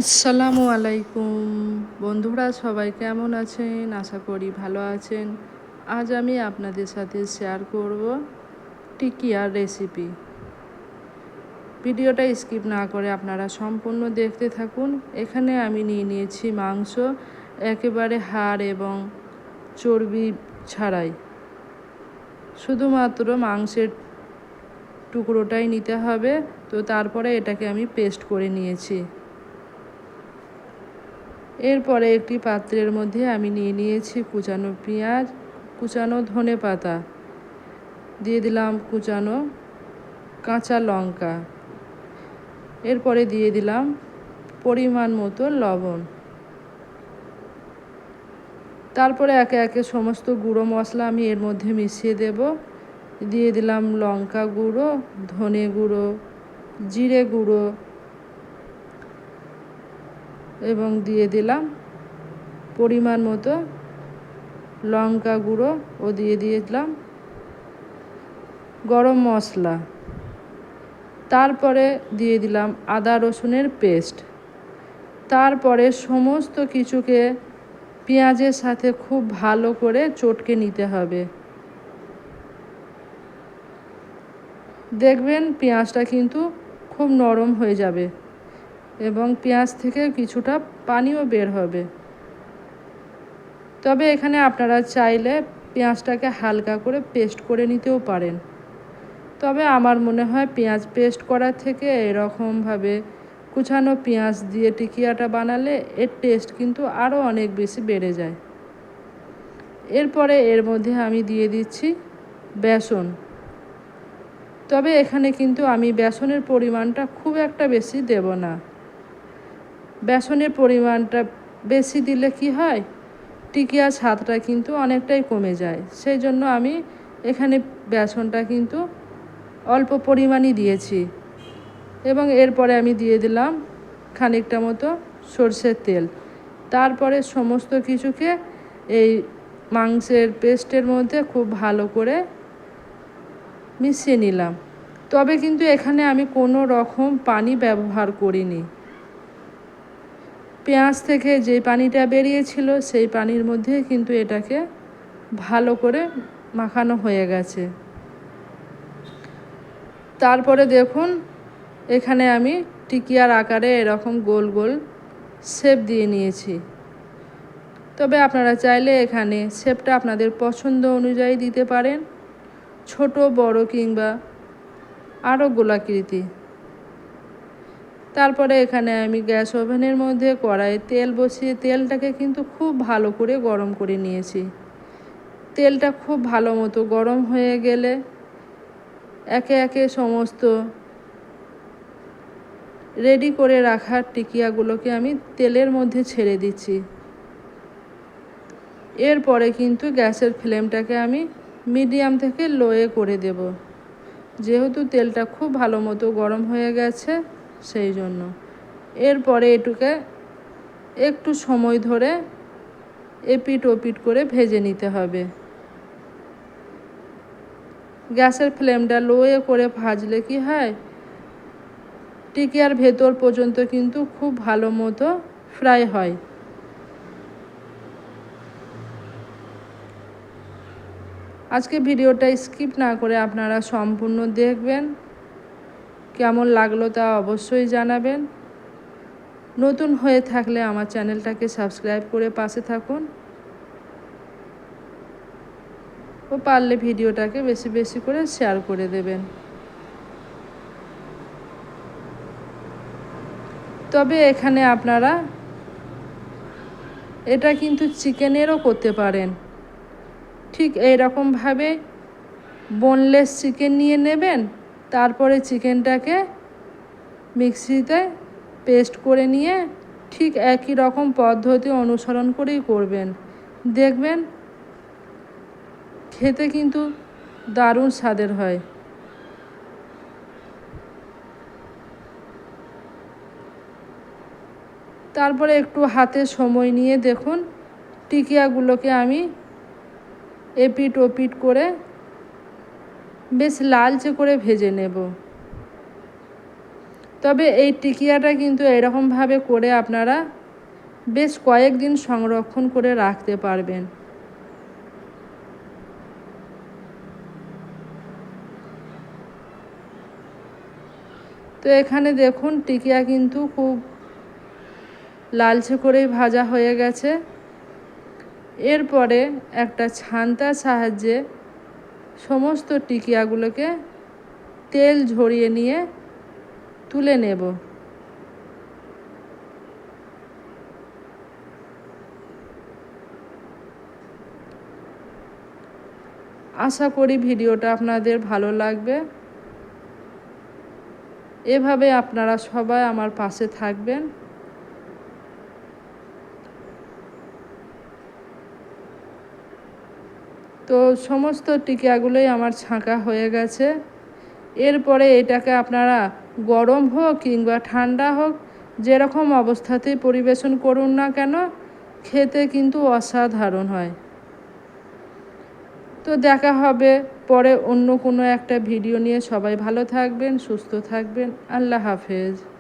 আসসালামু আলাইকুম বন্ধুরা, সবাই কেমন আছেন? আশা করি ভালো আছেন। আজ আমি আপনাদের সাথে শেয়ার করব টিকিয়ার রেসিপি। ভিডিওটা স্কিপ না করে আপনারা সম্পূর্ণ দেখতে থাকুন। এখানে আমি নিয়ে নিয়েছি মাংস, একেবারে হাড় এবং চর্বি ছাড়াই। শুধুমাত্র মাংসের টুকরোটাই নিতে হবে। তো তারপরে এটাকে আমি পেস্ট করে নিয়েছি। এরপরে একটি পাত্রের মধ্যে আমি নিয়ে নিয়েছি কুচানো পেঁয়াজ, কুচানো ধনেপাতা, দিয়ে দিলাম কুচানো কাঁচা লঙ্কা, এরপরে দিয়ে দিলাম পরিমাণ মতো লবণ। তারপরে একে একে সমস্ত গুঁড়ো মশলা আমি এর মধ্যে মিশিয়ে দেব। দিয়ে দিলাম লঙ্কা গুঁড়ো, ধনে গুঁড়ো, জিরে গুঁড়ো এবং দিয়ে দিলাম পরিমাণ মতো লঙ্কা গুঁড়ো ও দিয়ে দিলাম গরম মশলা। তারপরে দিয়ে দিলাম আদা রসুনের পেস্ট। তারপরে সমস্ত কিছুকে পেঁয়াজের সাথে খুব ভালো করে চটকে নিতে হবে। দেখবেন পেঁয়াজটা কিন্তু খুব নরম হয়ে যাবে এবং পেঁয়াজ থেকে কিছুটা পানিও বের হবে। তবে এখানে আপনারা চাইলে পেঁয়াজটাকে হালকা করে পেস্ট করে নিতেও পারেন। তবে আমার মনে হয় পেঁয়াজ পেস্ট করার থেকে এরকমভাবে কুচানো পেঁয়াজ দিয়ে টিকিয়াটা বানালে এর টেস্ট কিন্তু আরও অনেক বেশি বেড়ে যায়। এরপরে এর মধ্যে আমি দিয়ে দিচ্ছি বেসন। তবে এখানে কিন্তু আমি বেসনের পরিমাণটা খুব একটা বেশি দেব না। বেসনের পরিমাণটা বেশি দিলে কি হয়, টিকিয়ার স্বাদটা কিন্তু অনেকটাই কমে যায়। সেই জন্য আমি এখানে বেসনটা কিন্তু অল্প পরিমাণই দিয়েছি। এবং এরপরে আমি দিয়ে দিলাম খানিকটা মতো সরষের তেল। তারপরে সমস্ত কিছুকে এই মাংসের পেস্টের মধ্যে খুব ভালো করে মিশিয়ে নিলাম। তবে কিন্তু এখানে আমি কোনো রকম পানি ব্যবহার করিনি। পেঁয়াজ থেকে যে পানিটা বেরিয়েছিল সেই পানির মধ্যে কিন্তু এটাকে ভালো করে মাখানো হয়ে গেছে। তারপরে দেখুন এখানে আমি টিকিয়ার আকারে এরকম গোল গোল শেপ দিয়ে নিয়েছি। তবে আপনারা চাইলে এখানে শেপটা আপনাদের পছন্দ অনুযায়ী দিতে পারেন, ছোট বড় কিংবা আরও গোলাকৃতি। তারপরে এখানে আমি গ্যাস ওভেনের মধ্যে কড়াইয়ে তেল বসিয়ে তেলটাকে কিন্তু খুব ভালো করে গরম করে নিয়েছি। তেলটা খুব ভালো মতো গরম হয়ে গেলে একে একে সমস্ত রেডি করে রাখা টিকিয়াগুলোকে আমি তেলের মধ্যে ছেড়ে দিচ্ছি। এরপরে কিন্তু গ্যাসের ফ্লেমটাকে আমি মিডিয়াম থেকে লোয়ে করে দেব, যেহেতু তেলটা খুব ভালো মতো গরম হয়ে গেছে সেই জন্য। এরপরে এটুকে একটু সময় ধরে এপিট ওপিট করে ভেজে নিতে হবে। গ্যাসের ফ্লেমটা লোয়ে করে ভাজলে কি হয়, টিকিয়ার ভেতর পর্যন্ত কিন্তু খুব ভালো মতো ফ্রাই হয়। আজকে ভিডিওটা স্কিপ না করে আপনারা সম্পূর্ণ দেখবেন। কেমন লাগলো তা অবশ্যই জানাবেন। নতুন হয়ে থাকলে আমার চ্যানেলটাকে সাবস্ক্রাইব করে পাশে থাকুন ও পারলে ভিডিওটাকে বেশি বেশি করে শেয়ার করে দেবেন। তবে এখানে আপনারা এটা কিন্তু চিকেনেরও করতে পারেন। ঠিক এইরকমভাবে বোনলেস চিকেন নিয়ে নেবেন, তারপরে চিকেনটাকে মিক্সিতে পেস্ট করে নিয়ে ঠিক একই রকম পদ্ধতি অনুসরণ করেই করবেন। দেখবেন খেতে কিন্তু দারুণ স্বাদের হয়। তারপরে একটু হাতে সময় নিয়ে দেখুন টিকিয়াগুলোকে আমি এপিট ওপিট করে বেশ লালচে করে ভেজে নেব। তবে এই টিকিয়াটা কিন্তু এরকমভাবে করে আপনারা বেশ কয়েকদিন সংরক্ষণ করে রাখতে পারবেন। তো এখানে দেখুন টিকিয়া কিন্তু খুব লালচে করেই ভাজা হয়ে গেছে। এরপরে একটা ছান্তার সাহায্যে সমস্ত টিকিয়াগুলোকে তেল ঝরিয়ে নিয়ে তুলে নেব। আশা করি ভিডিওটা আপনাদের ভালো লাগবে। এভাবে আপনারা সবাই আমার পাশে থাকবেন। তো সমস্ত টিকিয়াগুলোই আমার ছাঁকা হয়ে গেছে। এরপরে এটাকে আপনারা গরম হোক কিংবা ঠান্ডা হোক, যেরকম অবস্থাতেই পরিবেশন করুন না কেন, খেতে কিন্তু অসাধারণ হয়। তো দেখা হবে পরে অন্য কোনো একটা ভিডিও নিয়ে। সবাই ভালো থাকবেন, সুস্থ থাকবেন। আল্লাহ হাফেজ।